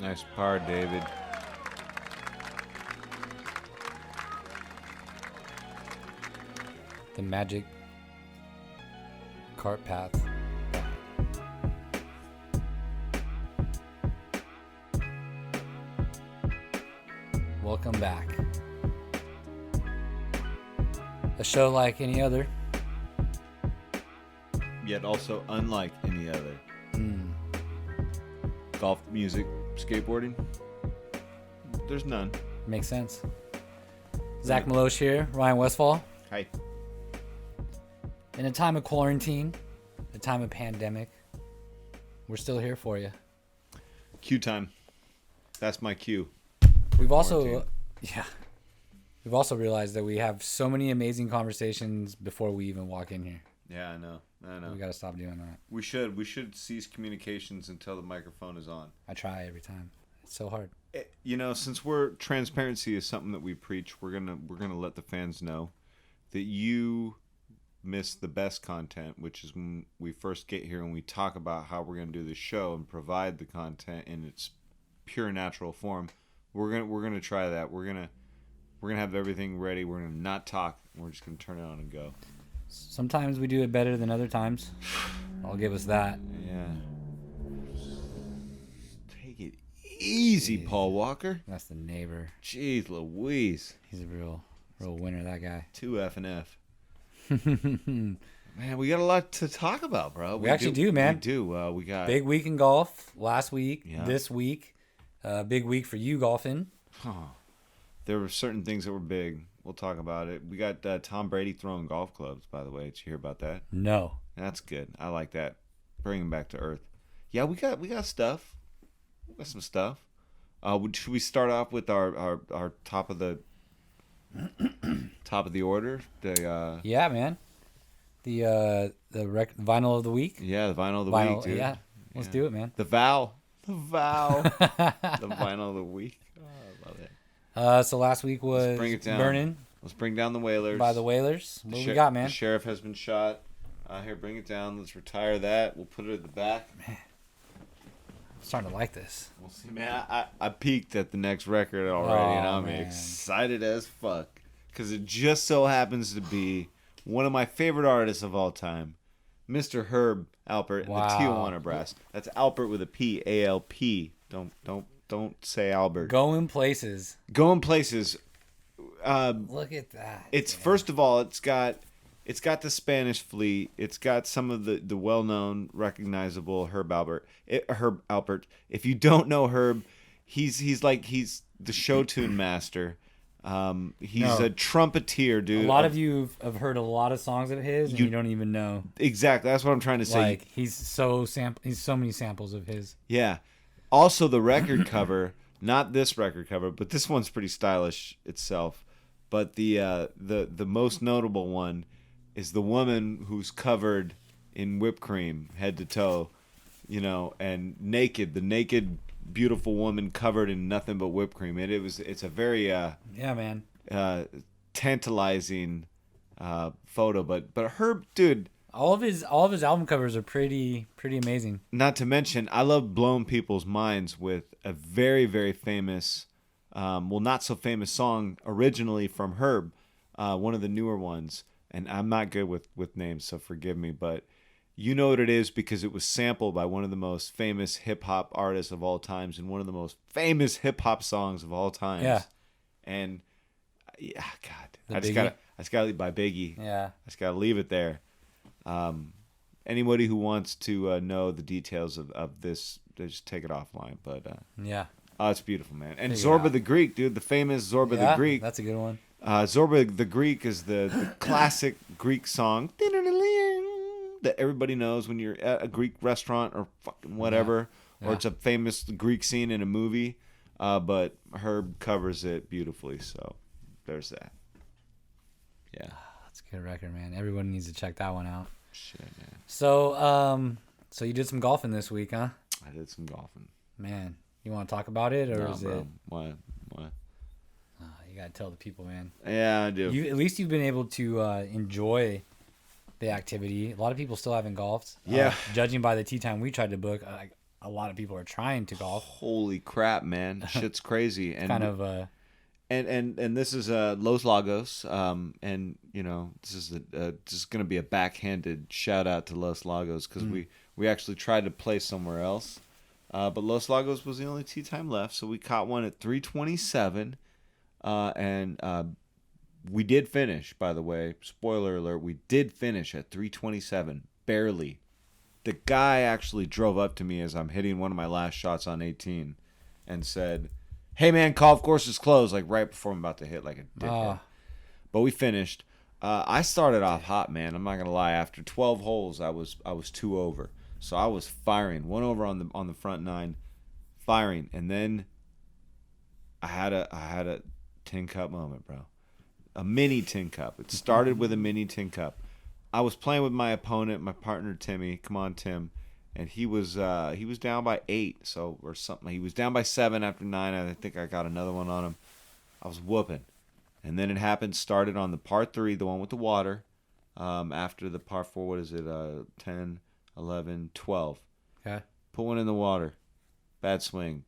Nice par, David. The magic cart path. Welcome back. A show like any other. Yet also unlike any other. Golf, music, skateboarding. There's none. Makes sense. Zach Maloche here, Ryan Westfall. Hi. In a time of quarantine, a time of pandemic, we're still here for you. Cue time. That's my cue. We've also realized that we have so many amazing conversations before we even walk in here. Yeah, I know. We got to stop doing that. We should cease communications until the microphone is on. I try every time. It's so hard. Since transparency is something that we preach, we're gonna let the fans know that you miss the best content, which is when we first get here and we talk about how we're gonna do the show and provide the content in its pure natural form. We're gonna try that. We're gonna have everything ready. We're gonna not talk. We're just gonna turn it on and go. Sometimes we do it better than other times. I'll give us that. Yeah. Take it easy, Paul Walker. That's the neighbor. Jeez Louise. He's a real winner, that guy. 2 F and F. Man, we got a lot to talk about, bro. We actually do, man. We do. We got big week in golf last week. Yeah. This week, big week for you golfing. There were certain things that were big. We'll talk about it. We got Tom Brady throwing golf clubs, by the way. Did you hear about that? No. That's good. I like that. Bring him back to earth. Yeah, we got stuff. We got some stuff. Should we start off with our top of the order? Yeah, man. The vinyl of the week. Yeah, the vinyl of the week, dude. Yeah, let's do it, man. The vow. The vinyl of the week. Oh, I love it. So last week was bring it down. Burning. Let's bring down the Whalers. By the Whalers. What we got, man? The sheriff has been shot. Here, bring it down. Let's retire that. We'll put it at the back. Man, I'm starting to like this. We'll see, man. I peaked at the next record already, and I'm excited as fuck. Because it just so happens to be one of my favorite artists of all time, Mr. Herb Alpert and the Tijuana Brass. That's Alpert with a P, A-L-P. Don't say Albert. Going places. Going places. Look at that. It's first of all, it's got the Spanish Fleet. It's got some of the well-known, recognizable Herb Alpert. If you don't know Herb, he's the show tune master. He's a trumpeter, dude. A lot of you have heard a lot of songs of his, and you don't even know. Exactly, that's what I'm trying to say. Like he's so many samples of his. Yeah. Also, the record cover, not this record cover, but this one's pretty stylish itself. But the most notable one is the woman who's covered in whipped cream head to toe, and naked. The naked, beautiful woman covered in nothing but whipped cream. It's a very tantalizing photo. But Herb, dude. All of his album covers are pretty amazing. Not to mention, I love blowing people's minds with a very, very famous, not so famous song originally from Herb, one of the newer ones. And I'm not good with names, so forgive me. But you know what it is because it was sampled by one of the most famous hip-hop artists of all times and one of the most famous hip-hop songs of all times. Yeah. And, yeah, God. I just gotta leave by Biggie. Yeah. I just gotta leave it there. Anybody who wants to know the details of this, just take it offline. But yeah, it's beautiful, man. And Zorba the Greek, dude, the famous Zorba the Greek. That's a good one. Zorba the Greek is the classic Greek song that everybody knows when you're at a Greek restaurant or fucking whatever, or it's a famous Greek scene in a movie. But Herb covers it beautifully, so there's that. Yeah. That's a good record, man. Everyone needs to check that one out. Shit, man. So you did some golfing this week, huh? I did some golfing. Man, you want to talk about it, or is bro. it? What? You gotta tell the people, man. Yeah, I do. At least you've been able to enjoy the activity. A lot of people still haven't golfed. Yeah. Judging by the tee time we tried to book, a lot of people are trying to golf. Holy crap, man! Shit's crazy. And Kind of and this is Los Lagos. And you know, this is going to be a backhanded shout out to Los Lagos because we actually tried to play somewhere else, but Los Lagos was the only tee time left, so we caught one at 327, and we did finish. By the way, spoiler alert: we did finish at 327, barely. The guy actually drove up to me as I'm hitting one of my last shots on 18, and said, "Hey man, golf course is closed," like right before I'm about to hit like a dickhead. But we finished. I started off hot, man. I'm not gonna lie. After 12 holes, I was 2 over, so I was firing, 1 over on the front 9, firing, and then I had a tin cup moment, bro. A mini tin cup. It started with a mini tin cup. I was playing with my opponent, my partner Timmy. Come on, Tim. And he was down by 8, so or something. He was down by 7 after 9. I think I got another one on him. I was whooping, and then it happened. Started on the par 3, the one with the water. After the par 4, what is it? 10, 11, 12. okay. Put one in the water. Bad swing.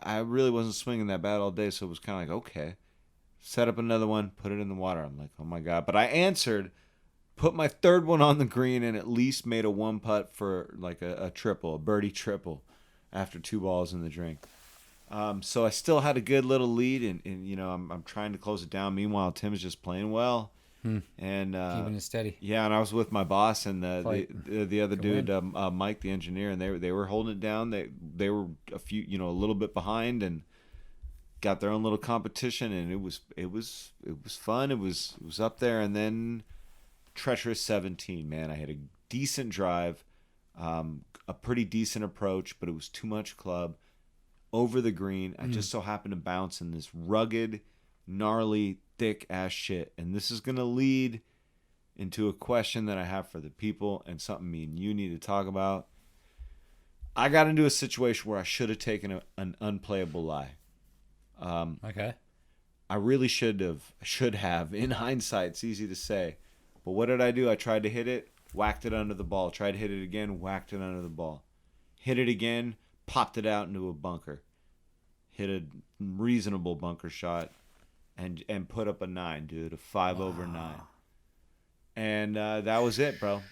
I really wasn't swinging that bad all day, so it was kind of like okay. Set up another one. Put it in the water. I'm like, oh my god. But I answered. Put my third one on the green and at least made a 1 putt for like a triple, a birdie triple, after 2 balls in the drink. So I still had a good little lead, and you know I'm trying to close it down. Meanwhile, Tim's just playing well, and Keeping it steady. Yeah, and I was with my boss and the other dude, win. Mike, the engineer, and they were holding it down. They were a little bit behind and got their own little competition, and it was fun. It was up there, and then. Treacherous 17, man. I had a decent drive, a pretty decent approach, but it was too much club over the green. I just so happened to bounce in this rugged, gnarly, thick ass shit. And this is going to lead into a question that I have for the people and something me and you need to talk about. I got into a situation where I should have taken an unplayable lie. Okay. I really should have. In hindsight, it's easy to say. But what did I do? I tried to hit it, whacked it under the ball. Tried to hit it again, whacked it under the ball. Hit it again, popped it out into a bunker. Hit a reasonable bunker shot and put up a 9, dude. A 5 over 9. And that was it, bro.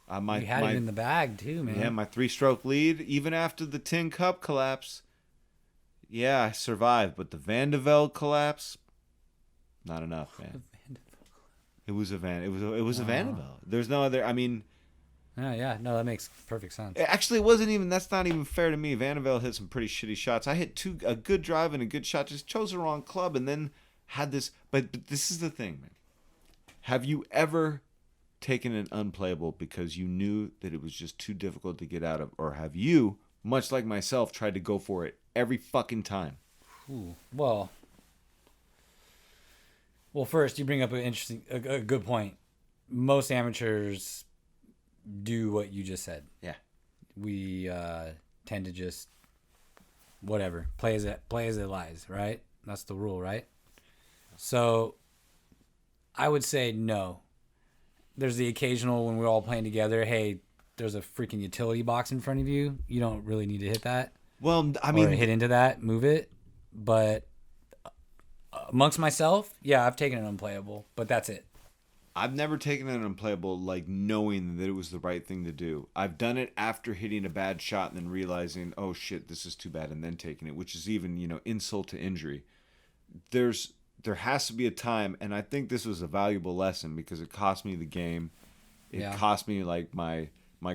You had it in the bag, too, man. Yeah, my 3-stroke lead, even after the tin cup collapse. Yeah, I survived. But the Vandevelde collapse, not enough, man. It was a Vandevelde. There's no other. I mean, yeah, no, that makes perfect sense. Actually, it wasn't even. That's not even fair to me. Vandevelde hit some pretty shitty shots. I hit a good drive and a good shot. Just chose the wrong club, and then had this. But this is the thing, man. Have you ever taken an unplayable because you knew that it was just too difficult to get out of, or have you, much like myself, tried to go for it every fucking time? Ooh, well. Well, first, you bring up a good point. Most amateurs do what you just said. Yeah. We tend to just whatever play as it lies, right? That's the rule, right? So, I would say no. There's the occasional when we're all playing together. Hey, there's a freaking utility box in front of you. You don't really need to hit that. Well, I mean, or hit into that, move it, but. Amongst myself, yeah, I've taken an unplayable, but that's it. I've never taken an unplayable like knowing that it was the right thing to do. I've done it after hitting a bad shot and then realizing, oh shit, this is too bad, and then taking it, which is even, insult to injury. There has to be a time, and I think this was a valuable lesson because it cost me the game. It cost me like my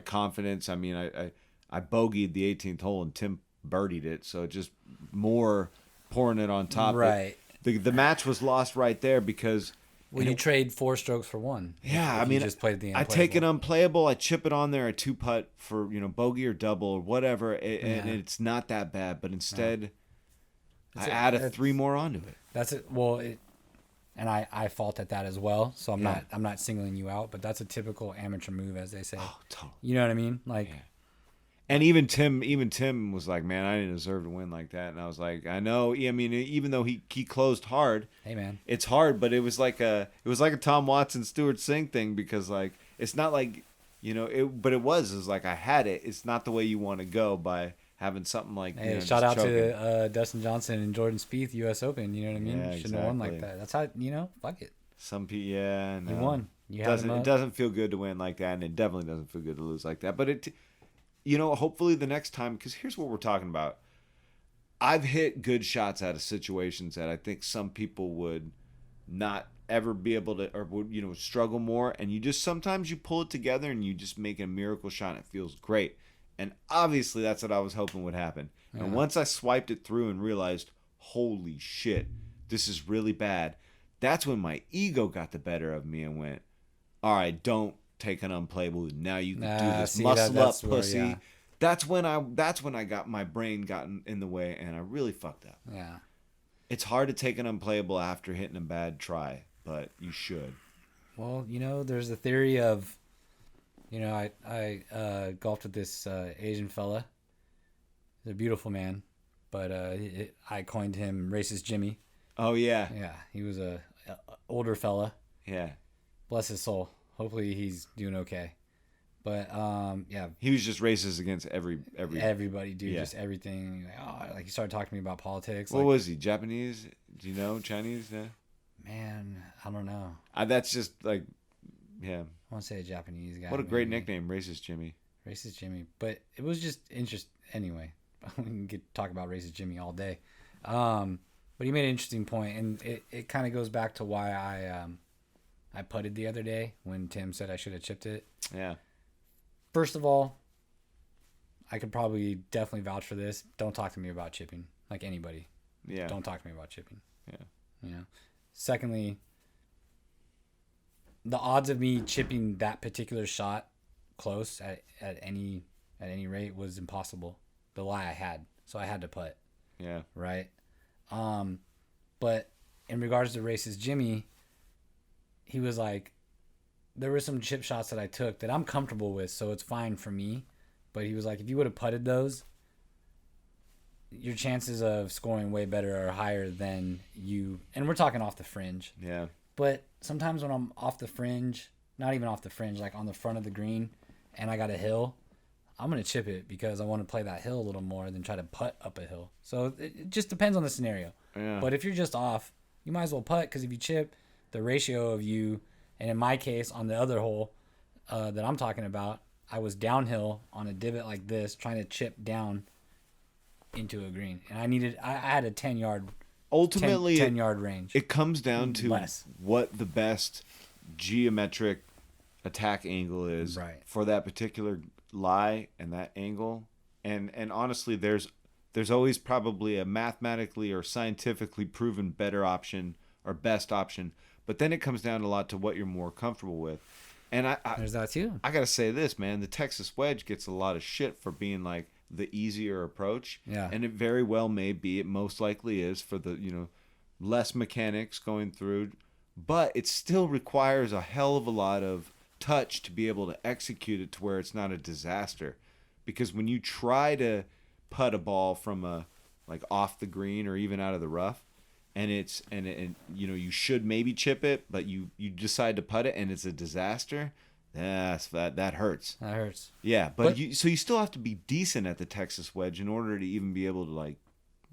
confidence. I mean, I bogeyed the 18th hole and Tim birdied it, so just more pouring it on top. Right. The match was lost right there because you trade 4 strokes for 1. Yeah, if I mean, you just played the unplayable. I take an unplayable, I chip it on there, a 2-putt for bogey or double or whatever, and it's not that bad. But instead, I add a 3 more onto it. That's it. Well, and I fault at that as well. So I'm not singling you out, but that's a typical amateur move, as they say. Oh, totally. You know what I mean? Like. Yeah. And even Tim was like, man, I didn't deserve to win like that. And I was like, I know. I mean, even though he closed hard, hey man, it's hard. But it was like a Tom Watson, Stuart Singh thing because like it's not like You know, but it was like I had it. It's not the way you want to go by having something like, Hey, know, shout just out choking. to Dustin Johnson and Jordan Spieth, U.S. Open. You know what I mean? Yeah, Shouldn't have won like exactly. that. That's how, you know, fuck it. Some people, yeah, no. You won. You had Doesn't him it up. doesn't feel good to win like that, and it definitely doesn't feel good to lose like that. But it, you know, hopefully the next time, because here's what we're talking about. I've hit good shots out of situations that I think some people would not ever be able to, or would, you know, struggle more. And you just sometimes you pull it together and you just make a miracle shot and it feels great. And obviously that's what I was hoping would happen. Yeah. And once I swiped it through and realized, holy shit, this is really bad, that's when my ego got the better of me and went, all right, don't take an unplayable. Now you can do this. See, Muscle that's up, where, pussy. yeah. That's when I got my brain gotten in the way and I really fucked up. Yeah. It's hard to take an unplayable after hitting a bad try, but you should. Well, you know, there's a theory of, you know, I golfed with this Asian fella. He's a beautiful man, but I coined him Racist Jimmy. Oh yeah. Yeah, he was a older fella. Yeah. Bless his soul. Hopefully he's doing okay. But yeah, He was just racist against everybody, dude, Yeah. just everything. Like he started talking to me about politics. What Like, was he? Japanese? Do you know? Chinese? Yeah. man, I don't know. That's just like, yeah. I want to say a Japanese guy. What a great maybe. nickname, Racist Jimmy. Racist Jimmy. But it was just interesting. Anyway, we can talk about Racist Jimmy all day. But he made an interesting point, and it kind of goes back to why I putted the other day when Tim said I should have chipped it. Yeah. First of all, I could probably definitely vouch for this. Don't talk to me about chipping, like anybody. Yeah. Don't talk to me about chipping. Yeah. You know. Secondly, the odds of me chipping that particular shot close at any rate was impossible. The lie I had, so I had to putt. Yeah. Right. But in regards to Racist Jimmy, he was like, there were some chip shots that I took that I'm comfortable with, so it's fine for me. But he was like, if you would have putted those, your chances of scoring way better are higher than you. And we're talking off the fringe. Yeah. But sometimes when I'm off the fringe, not even off the fringe, like on the front of the green, and I got a hill, I'm going to chip it because I want to play that hill a little more than try to putt up a hill. So it just depends on the scenario. Yeah. But if you're just off, you might as well putt, because if you chip, the ratio of you, and in my case, on the other hole that I'm talking about, I was downhill on a divot like this, trying to chip down into a green. And I had a 10-yard, Ultimately, 10-yard range. it comes down to Less. what the best geometric attack angle is Right. for that particular lie and that angle. And honestly, there's always probably a mathematically or scientifically proven better option or best option. But then it comes down a lot to what you're more comfortable with. And There's that too. I got to say this, man. The Texas wedge gets a lot of shit for being like the easier approach. Yeah. And it very well may be. It most likely is for the, you know, less mechanics going through. But it still requires a hell of a lot of touch to be able to execute it to where it's not a disaster. Because when you try to putt a ball from a, like off the green or even out of the rough, and you know, you should maybe chip it, but you decide to putt it and it's a disaster, that hurts. That hurts. Yeah, but you still have to be decent at the Texas wedge in order to even be able to like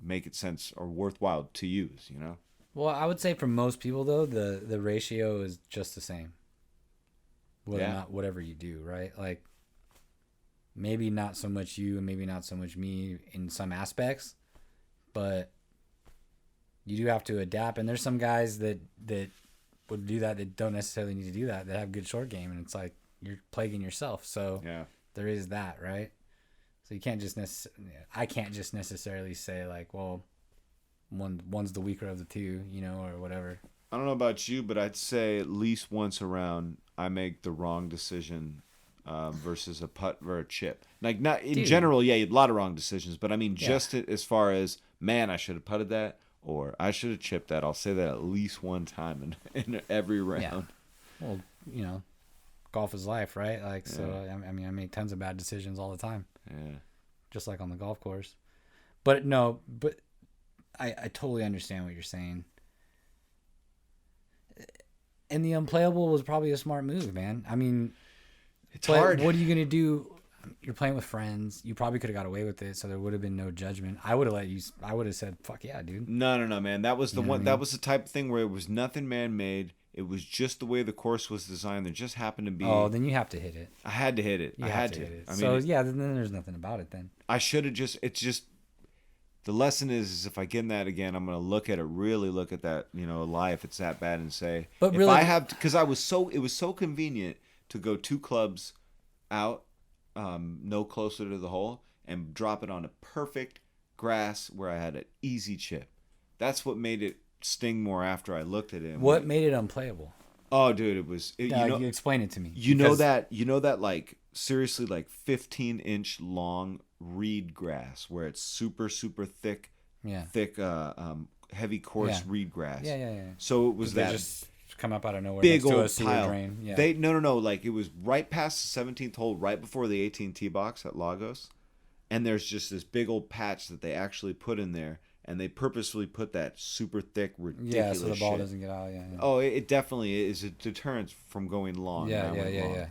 make it sense or worthwhile to use, you know? Well, I would say for most people though, the ratio is just the same. Whatever you do, right? Like maybe not so much you and maybe not so much me in some aspects, but you do have to adapt. And there's some guys that would do that don't necessarily need to do that have good short game, and it's like you're plaguing yourself. So Yeah. there is that, right? So you can't just I can't just necessarily say like, well, one's the weaker of the two, you know, or whatever. I don't know about you, but I'd say at least once around I make the wrong decision versus a putt or a chip. Like not in general, yeah, a lot of wrong decisions, but I mean just as far as, man, I should have putted that or I should have chipped that. I'll say that at least one time in every round. Yeah. Well, you know, golf is life, right? Like, so, I mean, I make tons of bad decisions all the time. Yeah. Just like on the golf course. But no, but I totally understand what you're saying. And the unplayable was probably a smart move, man. I mean, It's But hard. what are you gonna do? You're playing with friends. You probably could have got away with it, so there would have been no judgment. I would have let you. I would have said, "Fuck yeah, dude." No, man. That was the You know what one. I That mean? was the type of thing where it was nothing man-made. It was just the way the course was designed. There just happened to be. Oh, then you have to hit it. I had to hit it. You I have had to to. hit it. I mean, So yeah, then there's nothing about it then. I should have just. It's just. The lesson is if I get in that again, I'm gonna look at it, really look at that, lie if it's that bad, and say, But if really- I have, because it was so convenient to go 2 clubs out, no closer to the hole, and drop it on a perfect grass where I had an easy chip. That's what made it sting more after I looked at it. And What went, made it unplayable? oh, dude, it was. You explain it to me. You know Because- that like seriously like 15-inch long reed grass where it's super thick, Yeah. heavy coarse Yeah. reed grass. Yeah. So it was They that just come up out of nowhere. big next to old a sewer pile. Drain. Yeah. They no, like it was right past the 17th hole, right before the 18 tee box at Lagos, and there's just this big old patch that they actually put in there, and they purposely put that super thick, ridiculous yeah, so the ball shit. doesn't get out. Yeah. Oh, it definitely is a deterrent from going long. Yeah. and I went long. Yeah.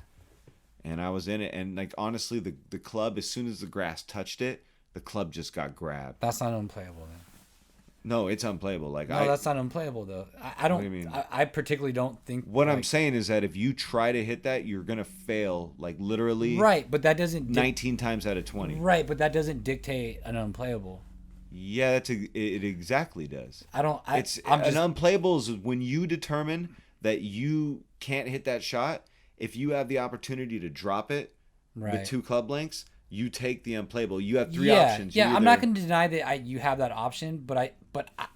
And I was in it, and like honestly, the club, as soon as the grass touched it, the club just got grabbed. That's not unplayable then. No, it's unplayable. Like No, that's not unplayable though. I don't. What do you mean? I particularly don't think. what I'm like- saying is that if you try to hit that, you're gonna fail. Like literally, Right, but that doesn't. 19 times out of 20. Right, but that doesn't dictate an unplayable. Yeah, it exactly does. I don't. I'm It's just. an unplayable is when you determine that you can't hit that shot. If you have the opportunity to drop it Right. with 2 club lengths, you take the unplayable. You have 3 yeah, options. yeah. You I'm not either- going to deny that you have that option, but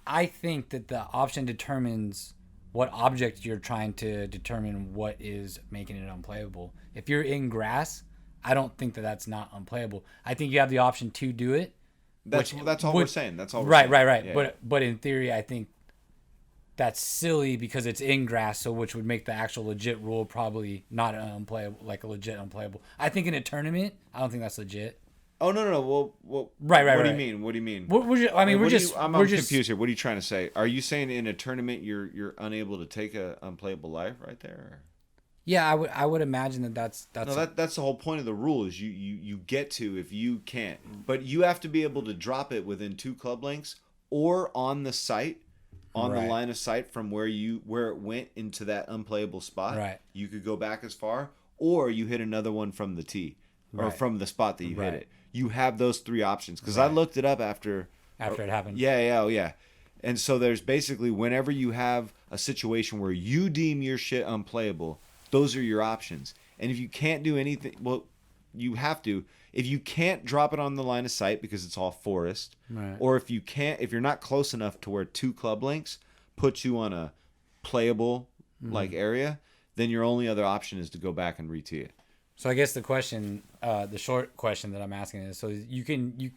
I think that the option determines what object you're trying to determine what is making it unplayable. If you're in grass, I don't think that that's not unplayable. I think you have the option to do it. That's all we're saying. That's all. We're Right. saying. Yeah. But in theory, I think that's silly because it's in grass, so which would make the actual legit rule probably not an unplayable, like a legit unplayable. I think in a tournament, I don't think that's legit. Oh no. Well. Right. What do right. you mean? What do you mean? I'm we're just confused here. What are you trying to say? Are you saying in a tournament you're unable to take a unplayable life right there? Yeah, I would imagine that's No, that's the whole point of the rule is you get to if you can't, but you have to be able to drop it within 2 club lengths or on the site, on Right. the line of sight from where it went into that unplayable spot. Right. You could go back as far, or you hit another one from the tee or Right. from the spot that you Right. hit it. You have those 3 options because I Right. looked it up after it happened. Yeah. And so there's basically whenever you have a situation where you deem your shit unplayable, those are your options. And if you can't do anything, well, you have to. If you can't drop it on the line of sight because it's all forest, Right. or if you're not close enough to where 2 club lengths puts you on a playable like area, then your only other option is to go back and re-tee it. So I guess the question, the short question that I'm asking is, so you can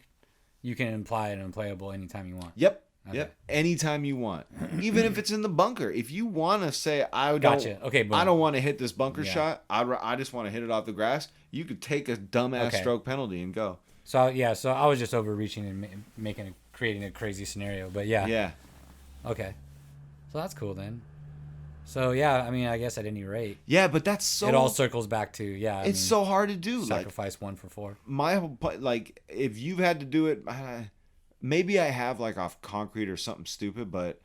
imply an unplayable anytime you want. Yep. Okay. Yep. Anytime you want, even if it's in the bunker. If you want to say I don't, Gotcha. Okay, boom. I don't want to hit this bunker Yeah. shot. I just want to hit it off the grass. You could take a dumbass Okay. stroke penalty and go. So yeah, so I was just overreaching and creating a crazy scenario, but yeah. Yeah. Okay. So that's cool then. So yeah, I mean, I guess at any rate, Yeah, but that's so. it all circles back to it's so hard to do. Like sacrifice 1 for 4. my whole like, if you've had to do it, maybe I have like off concrete or something stupid, but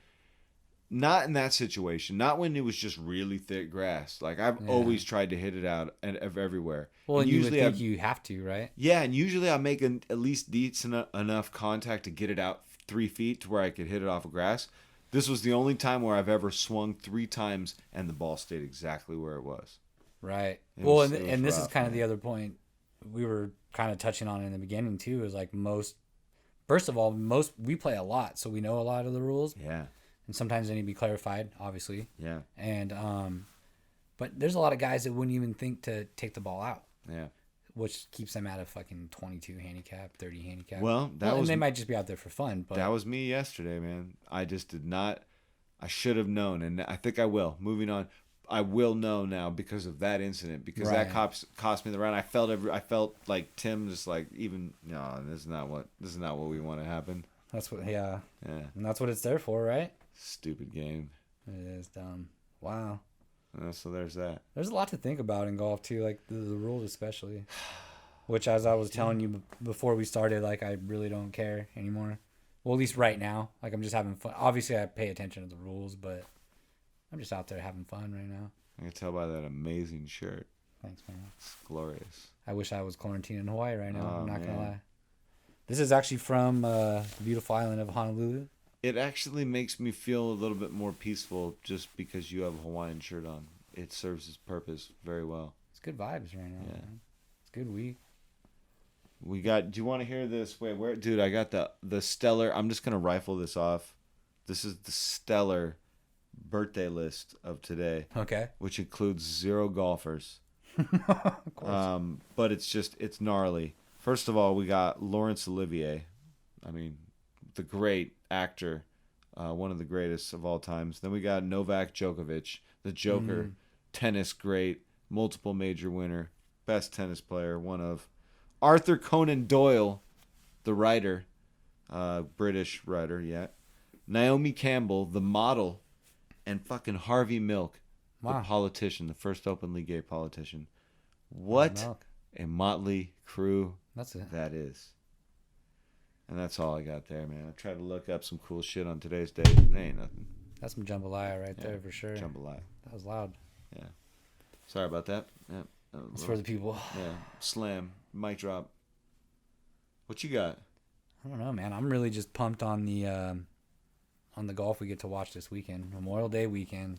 not in that situation. Not when it was just really thick grass. Like I've Yeah. always tried to hit it out and everywhere. Well, And and you would usually think I've- you have to, right? Yeah, and usually I make at least decent enough contact to get it out 3 feet to where I could hit it off of grass. This was the only time where I've ever swung 3 times and the ball stayed exactly where it was. Right. It Well, was- and, it was and this is rough, kind of man. the other point we were kind of touching on in the beginning too. Is like first of all, we play a lot, so we know a lot of the rules, Yeah, and sometimes they need to be clarified, obviously. yeah, And but there's a lot of guys that wouldn't even think to take the ball out, yeah. which keeps them at a fucking 22 handicap, 30 handicap. Well, and they might just be out there for fun, but that was me yesterday, man. I just did not. I should have known, and I think I will. Moving on, I will know now because of that incident. Because that Right. cost me the round. I felt like Tim just like even no. This is not what we want to happen. that's what, yeah, Yeah, and that's what it's there for, right? stupid game. It is dumb. Wow. So there's that. There's a lot to think about in golf too, like the rules especially. Which, as I was telling you before we started, like I really don't care anymore. Well, at least right now, like I'm just having fun. Obviously, I pay attention to the rules, but I'm just out there having fun right now. I can tell by that amazing shirt. Thanks, man. It's glorious. I wish I was quarantined in Hawaii right now. Oh, I'm not man. gonna lie. This is actually from the beautiful island of Honolulu. It actually makes me feel a little bit more peaceful just because you have a Hawaiian shirt on. It serves its purpose very well. It's good vibes right now. Yeah. Man. It's a good week. We got. Do you want to hear this? Wait, where, dude? I got the stellar. I'm just gonna rifle this off. This is the stellar birthday list of today, Okay. which includes 0 golfers. Of course. But it's gnarly. First of all, we got Laurence Olivier. I mean, the great actor, one of the greatest of all times. Then we got Novak Djokovic, the Joker, tennis great, multiple major winner, best tennis player, one of. Arthur Conan Doyle, the writer, British writer, yeah. Naomi Campbell, the model, and fucking Harvey Milk, the politician, the first openly gay politician. What a motley crew that is. And that's all I got there, man. I tried to look up some cool shit on today's date. Ain't nothing. That's some jambalaya right there for sure. Jambalaya. That was loud. Yeah. Sorry about that. Yeah. It's for the people. Yeah. Slam. Mic drop. What you got? I don't know, man. I'm really just pumped on the golf we get to watch this weekend. Memorial Day weekend.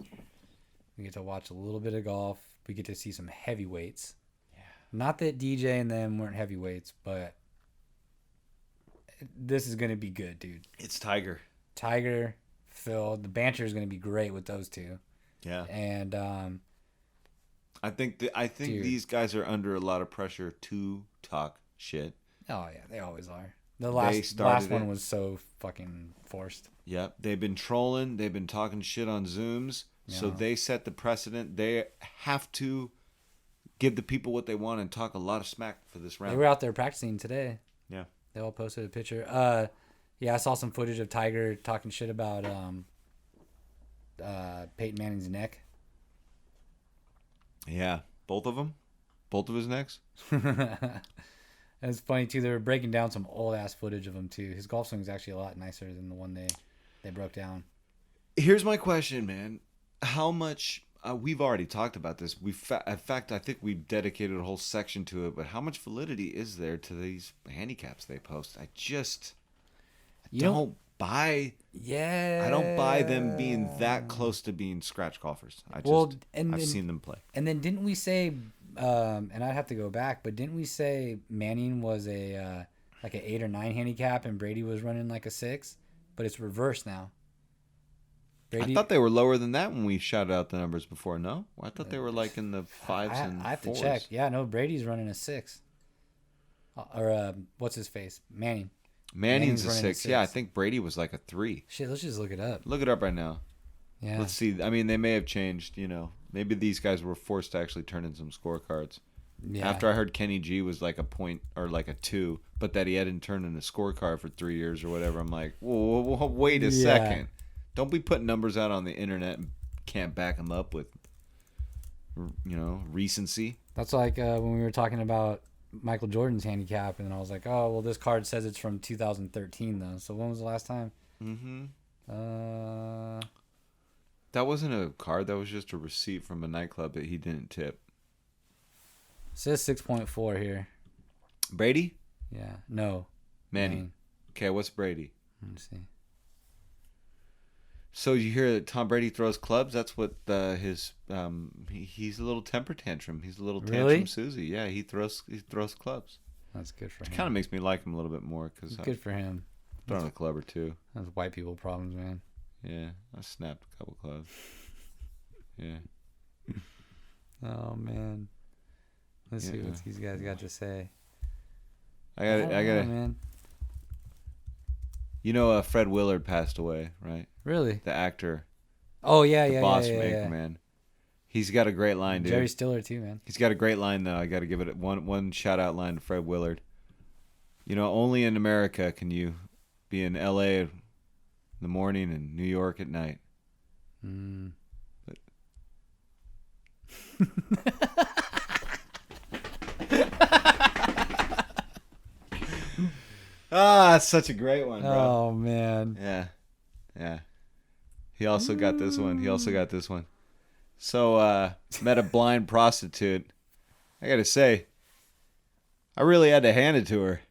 We get to watch a little bit of golf. We get to see some heavyweights. Yeah. Not that DJ and them weren't heavyweights, but this is going to be good, dude. It's Tiger. Tiger, Phil. The banter is going to be great with those two. Yeah. And I think dude. these guys are under a lot of pressure to talk shit. Oh yeah, they always are. The last one was so fucking forced. Yep, they've been trolling. They've been talking shit on Zooms. Yeah. So they set the precedent. They have to give the people what they want and talk a lot of smack for this round. They were out there practicing today. Yeah, they all posted a picture. Yeah, I saw some footage of Tiger talking shit about Peyton Manning's neck. Yeah, both of them, both of his necks. And it's funny too. They were breaking down some old ass footage of him too. His golf swing is actually a lot nicer than the one they broke down. Here's my question, man. How much? We've already talked about this. In fact, I think we dedicated a whole section to it. But how much validity is there to these handicaps they post? I don't buy. Yeah. I don't buy them being that close to being scratch golfers. I've seen them play. And then didn't we say? And I'd have to go back, but didn't we say Manning was a like an 8 or 9 handicap and Brady was running like a 6? But it's reversed now. Brady, I thought they were lower than that when we shouted out the numbers before. No, I thought they were like in the 5s and 4s. I have to check. Yeah, no, Brady's running a 6. Or what's his face? Manning's a 6. Yeah, I think Brady was like a 3. Shit, let's just look it up. Look it up right now. Yeah. Let's see. I mean, they may have changed, Maybe these guys were forced to actually turn in some scorecards. Yeah. After I heard Kenny G was like a point or like a 2, but that he hadn't turned in a scorecard for 3 years or whatever, I'm like, whoa, wait a second. Don't be putting numbers out on the internet and can't back them up with, recency. That's like when we were talking about Michael Jordan's handicap, and I was like, oh, well, this card says it's from 2013, though. So when was the last time? Mm-hmm. That wasn't a card. That was just a receipt from a nightclub that he didn't tip. It says 6.4 here. Brady? Yeah. No. Manning. Okay, what's Brady? Let me see. So you hear that Tom Brady throws clubs? That's what he's a little temper tantrum. He's a little tantrum Susie. Yeah, he throws clubs. That's good for him. It kind of makes me like him a little bit more because good for him. Thrown a club or two. That's white people problems, man. Yeah, I snapped a couple clubs. Yeah. Oh man. Let's see what these guys got to say. I got it, man. Fred Willard passed away, right? Really? The actor. Oh yeah, the boss from Anchorman. He's got a great line, dude. Jerry Stiller too, man. He's got a great line though. I got to give it one shout out line to Fred Willard. Only in America can you be in L.A. in the morning and New York at night. Mm. But Ah, it's such a great one, bro. Oh man. Yeah. Yeah. He also got this one. He also got this one. So, met a blind prostitute. I gotta say, I really had to hand it to her.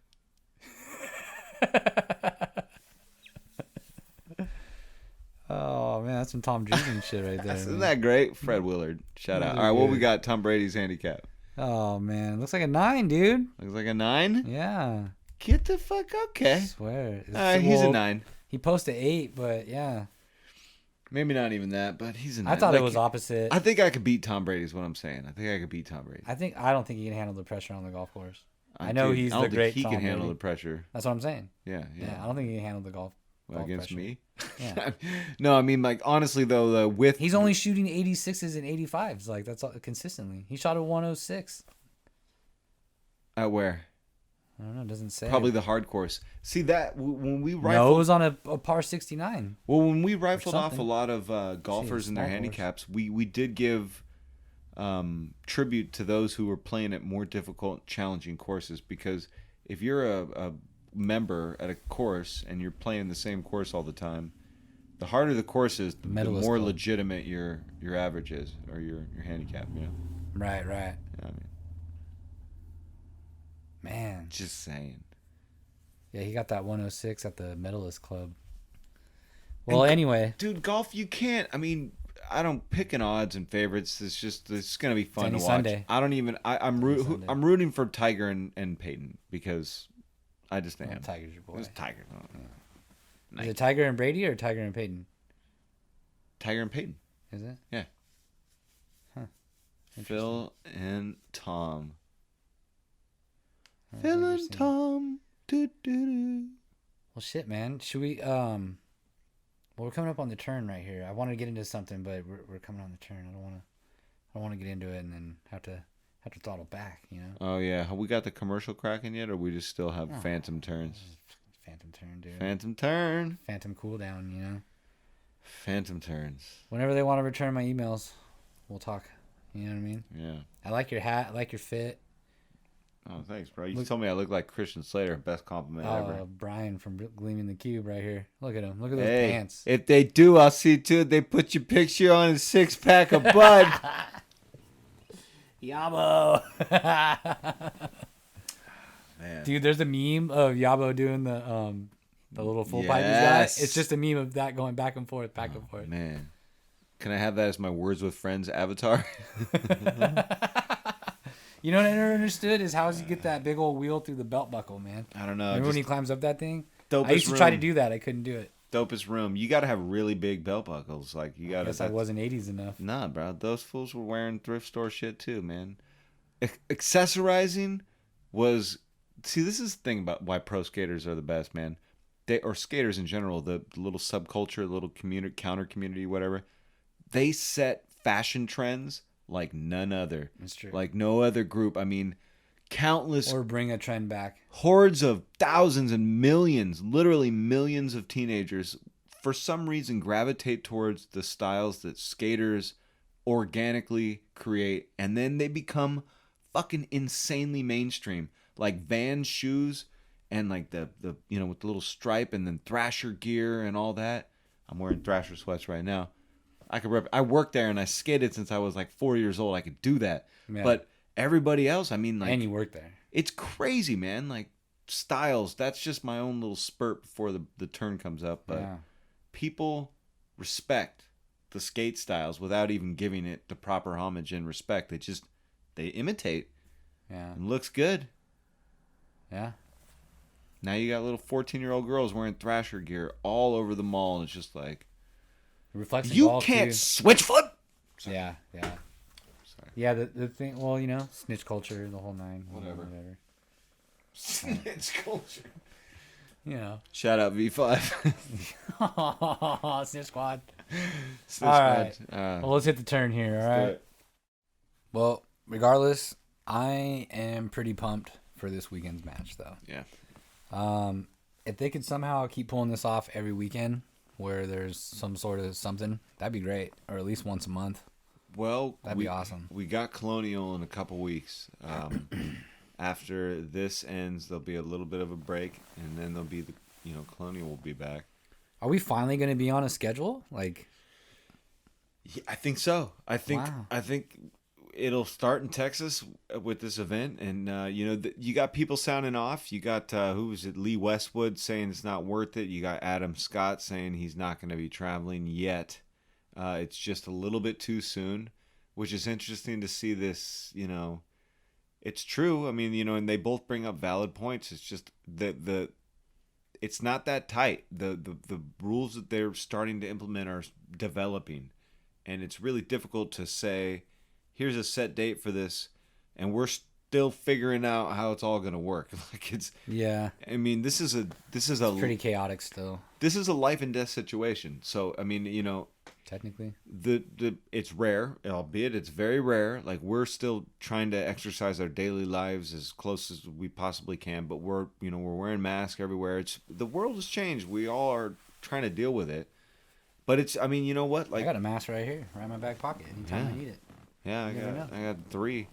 Oh man, that's some Tom Jenkins shit right there. Isn't Man. that great? Fred Willard. Shout out. Really All right, what we good. got? Tom Brady's handicap. Oh man, looks like a 9, dude. Looks like a 9. Yeah. Get the fuck I okay. swear. He's a 9. He posted 8, but yeah. Maybe not even that, but he's a 9. I thought it was opposite. I think I could beat Tom Brady is what I'm saying. I think I could beat Tom Brady. I don't think he can handle the pressure on the golf course. I know he's the great he Tom can handle Brady. the pressure. That's what I'm saying. Yeah. Yeah, I don't think he can handle the golf Against pressure. me? Yeah. No, I mean, like, honestly, though, with... He's only shooting 86s and 85s. Like, that's all, consistently. He shot a 106. At where? I don't know. It doesn't say. Probably the hard course. See, that, when we rifled... No, it was on a par 69. Well, when we rifled off a something. lot of golfers and their small horse. handicaps, we did give tribute to those who were playing at more difficult, challenging courses. Because if you're a member at a course and you're playing the same course all the time, the harder the course is, the Medalist more club. legitimate your average is, or your handicap. You know. Right. You know what I mean, Man. just saying. Yeah, he got that 106 at the Medalist Club. Well, anyway. Dude, golf, you can't. I mean, I don't pick an odds and favorites. It's gonna be fun to Any watch. Sunday. I don't even. I'm Sunday. I'm rooting for Tiger and Peyton because I just am. Tiger's your boy. It's Tiger. Oh, Is it Tiger and Brady or Tiger and Peyton? Tiger and Peyton. Is it? Yeah. Huh. Phil and Tom. That's Phil and interesting. Tom. Do, do, do. Well, shit, man. Should we? Well, we're coming up on the turn right here. I wanted to get into something, but we're coming on the turn. I don't want to get into it and then have to throttle back. You know. Oh yeah, have we got the commercial cracking yet, or we just still have phantom turns? Phantom turn, dude. Phantom turn. Phantom cooldown. You know. Phantom turns. Whenever they want to return my emails, we'll talk. You know what I mean? Yeah. I like your hat. I like your fit. Oh, thanks, bro. You told me I look like Christian Slater. Best compliment ever. Brian from Gleaming the Cube right here. Look at him. Look at those Hey, pants. if they do, I'll see to it they put your picture on a 6-pack of Bud. Yabo. Man. Dude, there's a meme of Yabo doing the little full pipe he's Yes. got. It's just a meme of that going back and forth, back and forth. Man. Can I have that as my Words with Friends avatar? You know what I never understood is how does he get that big old wheel through the belt buckle, man? I don't know. Remember when he Just climbs up that thing? dopest I used to try to room. do that. I couldn't do it. Dopest room. You got to have really big belt buckles. Like, you got I to. guess I wasn't 80s enough. Nah, bro. Those fools were wearing thrift store shit too, man. Accessorizing was. See, this is the thing about why pro skaters are the best, man. Or skaters in general, the little subculture, little community, counter community, whatever. They set fashion trends like none other. That's true. Like no other group. I mean, countless Or bring a trend back. hordes of thousands and millions, literally millions of teenagers, for some reason gravitate towards the styles that skaters organically create, and then they become fucking insanely mainstream. Like Vans shoes and like the with the little stripe, and then Thrasher gear and all that. I'm wearing Thrasher sweats right now. I worked there and I skated since I was like 4 years old. I could do that. Yeah. But everybody else, I mean, like, And you work there. it's crazy, man. Like styles, that's just my own little spurt before the turn comes up. But Yeah. people respect the skate styles without even giving it the proper homage and respect. They imitate Yeah. and looks good. Yeah. Now you got little 14-year-old girls wearing Thrasher gear all over the mall, and it's just like, It reflects in you golf, can't too. switch foot. Yeah. Yeah. Sorry. Yeah, the thing, well, snitch culture, the whole nine. Whatever. It's culture. You know. Shout out V5. Snitch squad. Snitch All squad. right. Well, let's hit the turn here, all do right? it. Well, regardless, I am pretty pumped for this weekend's match, though. Yeah. If they could somehow keep pulling this off every weekend where there's some sort of something, that'd be great. Or at least once a month. Well, That'd be awesome. We got Colonial in a couple weeks. After this ends, there'll be a little bit of a break, and then there'll be Colonial will be back. Are we finally going to be on a schedule? Like, yeah, I think so. I think wow. it'll start in Texas with this event, and you got people sounding off. You got who was it? Lee Westwood saying it's not worth it. You got Adam Scott saying he's not going to be traveling yet. It's just a little bit too soon, which is interesting to see this. It's true. I mean, and they both bring up valid points. It's just it's not that tight. The rules that they're starting to implement are developing, and it's really difficult to say, here's a set date for this, and we're still figuring out how it's all going to work. Like yeah. I mean, this is It's pretty chaotic still. This is a life and death situation. So I mean, technically, it's rare, albeit it's very rare. Like, we're still trying to exercise our daily lives as close as we possibly can, but we're wearing masks everywhere. The world has changed. We all are trying to deal with it. But I mean, you know what? Like, I got a mask right here, right in my back pocket. Anytime I need it. Yeah, I got 3.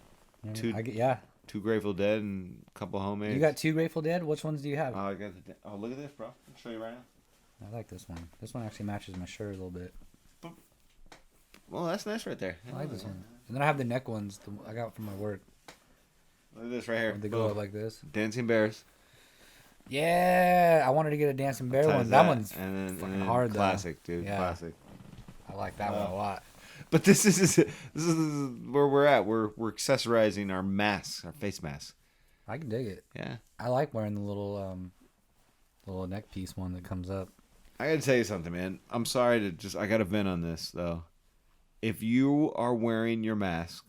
Two Grateful Dead and a couple homemade. You got 2 Grateful Dead? Which ones do you have? I got look at this, bro. I'll show you right now. I like this one. This one actually matches my shirt a little bit. Well, that's nice right there. I like this one. And then I have the neck ones I got from my work. Look at this right here. They go up like this. Dancing Bears. Yeah, I wanted to get a Dancing Bear one. That one's fucking hard, classic, though. Dude. Yeah. Classic. I like that one a lot. But this is where we're at. We're accessorizing our masks, our face masks. I can dig it. Yeah. I like wearing the little neck piece one that comes up. I gotta tell you something, man. I'm sorry I gotta vent on this though. If you are wearing your mask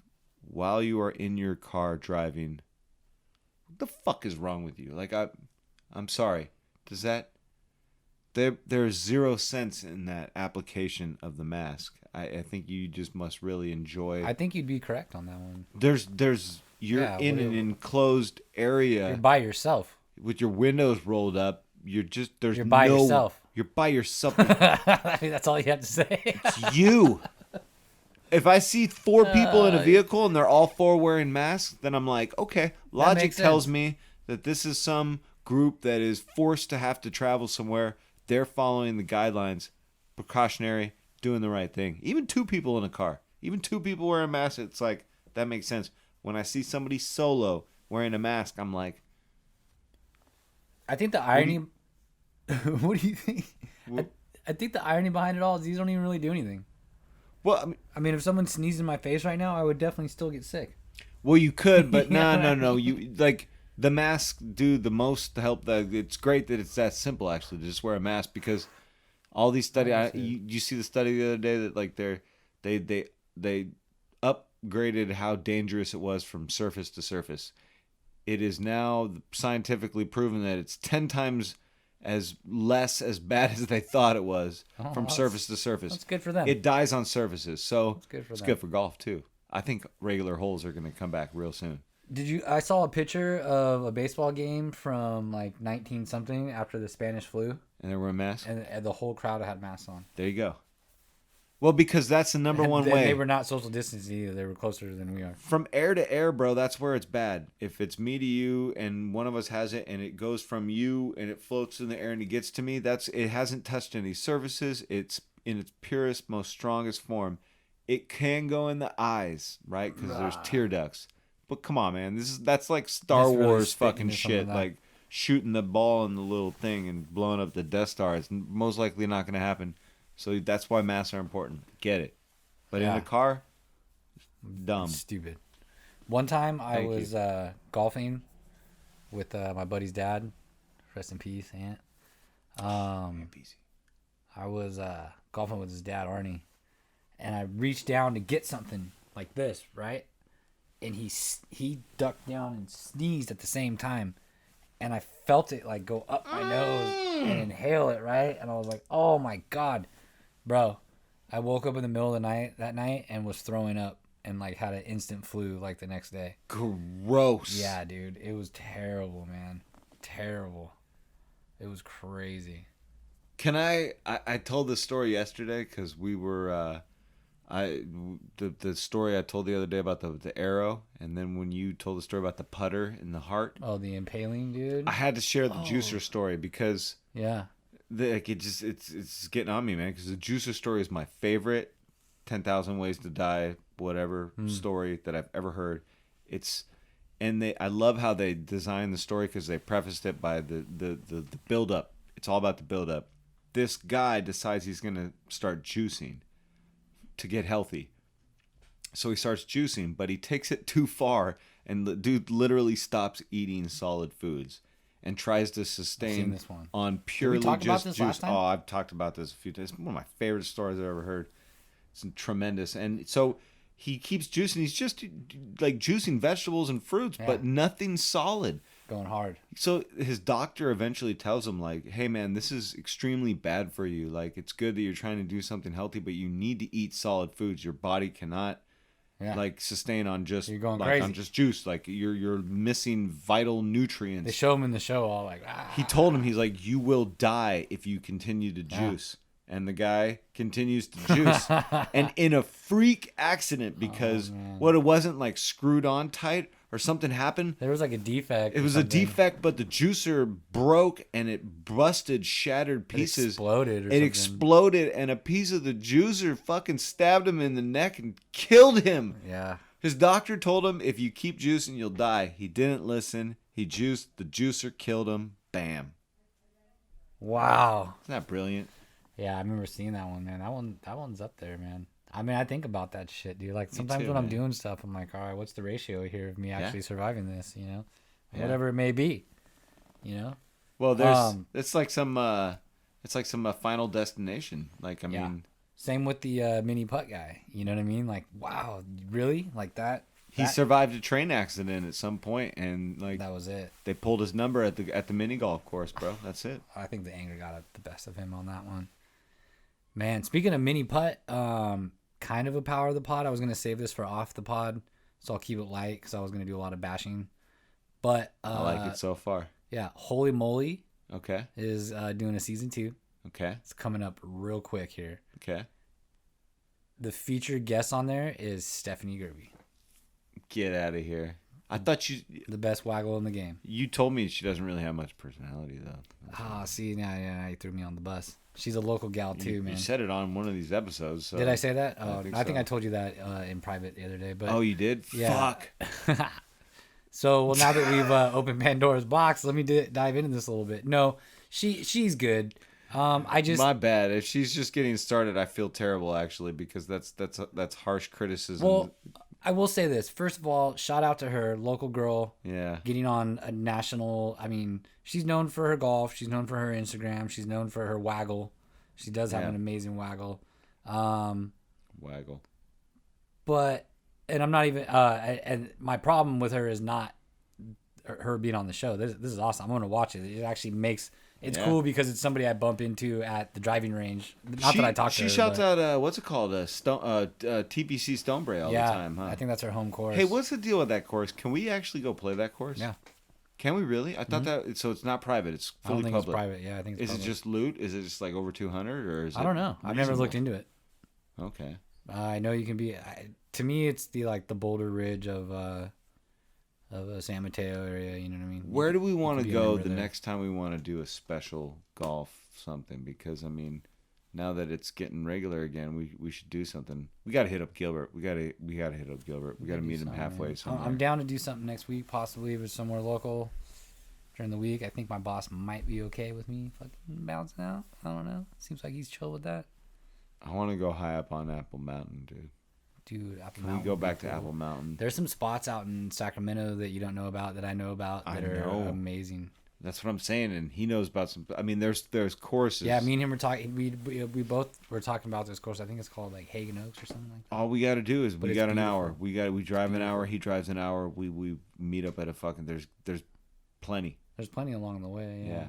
while you are in your car driving, what the fuck is wrong with you? Like, I'm sorry. Does that there's 0 sense in that application of the mask. I think you just must really enjoy. I think you'd be correct on that one. You're in an enclosed area. You're by yourself With your windows rolled up. You're by yourself. You're by yourself. I mean, that's all you have to say. It's you. If I see 4 people in a vehicle and they're all 4 wearing masks, then I'm like, okay, logic tells me that this is some group that is forced to have to travel somewhere. They're following the guidelines, precautionary, doing the right thing. Even 2 people in a car, even 2 people wearing masks, it's like, that makes sense. When I see somebody solo wearing a mask, I'm like, I think the irony. What do you think? I think the irony behind it all is these don't even really do anything. well, I mean, if someone sneezed in my face right now, I would definitely still get sick. well, you could, but no. You like the masks do the most to help. It's great that it's that simple actually to just wear a mask because all these studies. You see the study the other day that like they upgraded how dangerous it was from surface to surface. It is now scientifically proven that it's 10 times as bad as they thought it was from surface to surface. That's good for them. It dies on surfaces, so it's good for golf too. I think regular holes are going to come back real soon. I saw a picture of a baseball game from like 19 something after the Spanish flu, And they were masks. and the whole crowd had masks on. There you go. Well, because that's the number one And way. they were not social distancing either. They were closer than we are. From air to air, bro, that's where it's bad. If it's me to you and one of us has it and it goes from you and it floats in the air and it gets to me, it hasn't touched any surfaces. It's in its purest, most strongest form. It can go in the eyes, right? Because there's tear ducts. But come on, man. That's like Star Wars fucking shit. Like shooting the ball in the little thing and blowing up the Death Star. It's most likely not going to happen. So that's why masks are important. Get it. But in a car, dumb. Stupid. One time I was golfing with my buddy's dad. Rest in peace, Aunt. I was golfing with his dad, Arnie. And I reached down to get something like this, right? And he ducked down and sneezed at the same time. And I felt it like go up my nose and inhale it, right? And I was like, oh my God. Bro, I woke up in the middle of the night that night and was throwing up and like had an instant flu like the next day. Gross. Yeah, dude. It was terrible, man. Terrible. It was crazy. Can I told this story yesterday because we were, The story I told the other day about the arrow, and then when you told the story about the putter in the heart. Oh, the impaling, dude. I had to share the juicer story because Yeah. It's getting on me, man. Because the juicer story is my favorite 10,000 Ways to Die whatever story that I've ever heard. I love how they designed the story because they prefaced it by the build up. It's all about the build up. This guy decides he's gonna start juicing to get healthy. So he starts juicing, but he takes it too far, and the dude literally stops eating solid foods and tries to sustain this one. on purely talk about just this juice. last time? Oh, I've talked about this a few times. It's one of my favorite stories I've ever heard. It's tremendous. And so he keeps juicing. He's just like juicing vegetables and fruits, but nothing solid. Going hard. So his doctor eventually tells him, like, hey, man, this is extremely bad for you. Like, it's good that you're trying to do something healthy, but you need to eat solid foods. Your body cannot, like, sustain on just, you're going like, crazy. on just juice. Like, you're missing vital nutrients. They show him in the show all like, He told him, he's like, you will die if you continue to juice. And the guy continues to juice. And in a freak accident, because it wasn't, like, screwed on tight, or something happened. There was like a defect. It was a defect, but the juicer broke and it busted, shattered pieces. It exploded or It something. exploded, and a piece of the juicer fucking stabbed him in the neck and killed him. Yeah. His doctor told him, if you keep juicing, you'll die. He didn't listen. He juiced. The juicer killed him. Bam. Wow. Isn't that brilliant? Yeah, I remember seeing that one, man. That one's up there, man. I mean, I think about that shit, dude. Like, sometimes too, when I'm man. doing stuff, I'm like, all right, what's the ratio here of me actually surviving this, you know? Yeah. Whatever it may be, you know? Well, there's it's like some Final Destination. Like, I mean, same with the mini putt guy. You know what I mean? Like, wow, really? Like that? he survived a train accident at some point, and like That was it. they pulled his number at the mini golf course, bro. That's it. I think the anger got the best of him on that one. Man, speaking of mini putt, kind of a power of the pod. I was going to save this for off the pod, so I'll keep it light because I was going to do a lot of bashing. But I like it so far. Yeah, Holy Moly Okay. is doing a season 2. Okay. It's coming up real quick here. Okay. The featured guest on there is Stephanie Gerby, Get out of here. I thought the best waggle in the game. you told me she doesn't really have much personality though. Ah, see, now you threw me on the bus. She's a local gal too, man. You said it on one of these episodes. So. Did I say that? Oh, I think so. I told you that in private the other day. But Oh, you did? Yeah. Fuck. So, well, now that we've opened Pandora's box, let me dive into this a little bit. No, she's good. I just My bad. If she's just getting started, I feel terrible actually because that's harsh criticism. well, I will say this. First of all, shout out to her, local girl. Yeah. Getting on a national. I mean, she's known for her golf. She's known for her Instagram. She's known for her waggle. She does have an amazing waggle. Waggle. But, and I'm not even. And my problem with her is not her being on the show. This is awesome. I'm going to watch it. It actually makes. It's cool because it's somebody I bump into at the driving range. Not that I talk to her. She shouts out, what's it called? TPC Stonebray all the time, huh? I think that's her home course. Hey, what's the deal with that course? Can we actually go play that course? Yeah. Can we really? I thought that, so it's not private. It's I don't fully think public. it's private. Yeah, I think it's Is public. it just loot? Is it just like over 200 or is it I don't know. I've never reasonable? looked into it. Okay. I know you can be. To me, it's the Boulder Ridge of San Mateo area. You know what I mean? Where do we want to be a go member the there. next time we want to do a special golf something? Because I mean, now that it's getting regular again, we should do something. We got to hit up Gilbert. We got to hit up Gilbert. We got to meet him halfway somewhere. I'm down to do something next week, possibly if it's somewhere local during the week. I think my boss might be okay with me fucking bouncing out. I don't know. Seems like he's chill with that. I want to go high up on Apple Mountain, dude. Dude, Apple Can we Mountain go would be back to cool. Apple Mountain? There's some spots out in Sacramento that you don't know about that I know about that are amazing. That's what I'm saying, and he knows about some. I mean, there's courses. Yeah, me and him were talking. We both were talking about this course. I think it's called like Hagen Oaks or something like that. All we got to do is we it's got an beautiful. hour. We drive an hour. He drives an hour. We meet up at a fucking. There's plenty. There's plenty along the way. Yeah.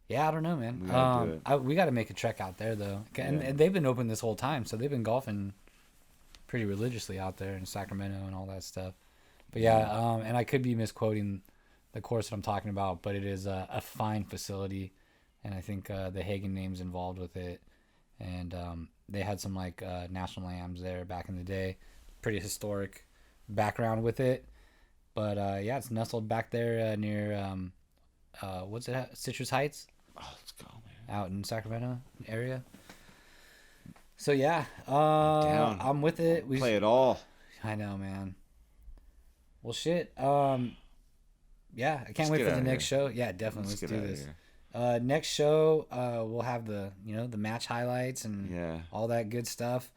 Yeah, I don't know, man. We gotta do it. We got to make a trek out there though, and they've been open this whole time, so they've been golfing pretty religiously out there in Sacramento and all that stuff. But yeah, and I could be misquoting the course that I'm talking about, but it is a fine facility, and I think the Hagen name's involved with it, and They had some like national lambs there back in the day. Pretty historic background with it. But yeah, it's nestled back there near what's it? Citrus Heights. Oh, let's go, man. Out in Sacramento area. So yeah, Down. I'm with it. We Play it all. I know, man. Well, shit. Yeah, I can't Let's wait get for the outta next here. show. Yeah, definitely. Let's get do outta this. here. Next show, we'll have the the match highlights and Yeah. all that good stuff.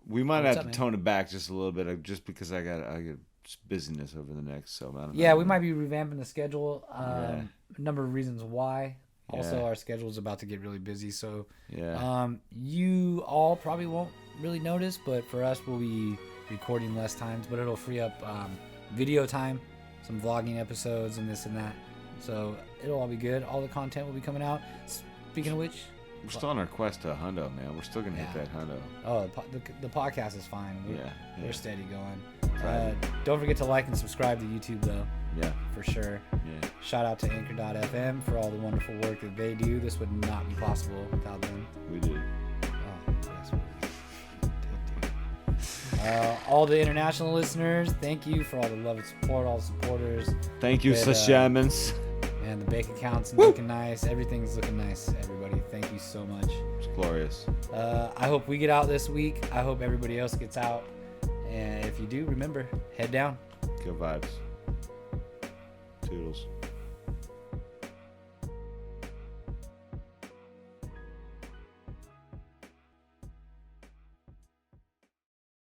We might What's have up, to man? tone it back just a little bit, just because I got busyness over the next. So I don't know. Yeah, we might be revamping the schedule. Yeah. A number of reasons why. Also, Yeah. our schedule is about to get really busy, so Yeah. you all probably won't really notice, but for us, we'll be recording less times, but it'll free up video time, some vlogging episodes, and this and that. So it'll all be good. All the content will be coming out. Speaking of which, We're still on our quest to a hundo, man. We're still gonna Yeah. hit that hundo. oh, the podcast is fine. Yeah. We're Yeah. steady going. Right. Don't forget to like and subscribe to YouTube, though, Yeah. for sure. Yeah. Shout out to Anchor.fm for all the wonderful work that they do. This would not be possible without them. We did. Oh, that's what we did. All the international listeners, thank you for all the love and support, all the supporters. Thank you, But, Shamans. And the bank account's looking nice. Everything's looking nice, everybody. Thank you so much. It's glorious. I hope we get out this week. I hope everybody else gets out. And if you do, remember, head down. Good vibes. Toodles.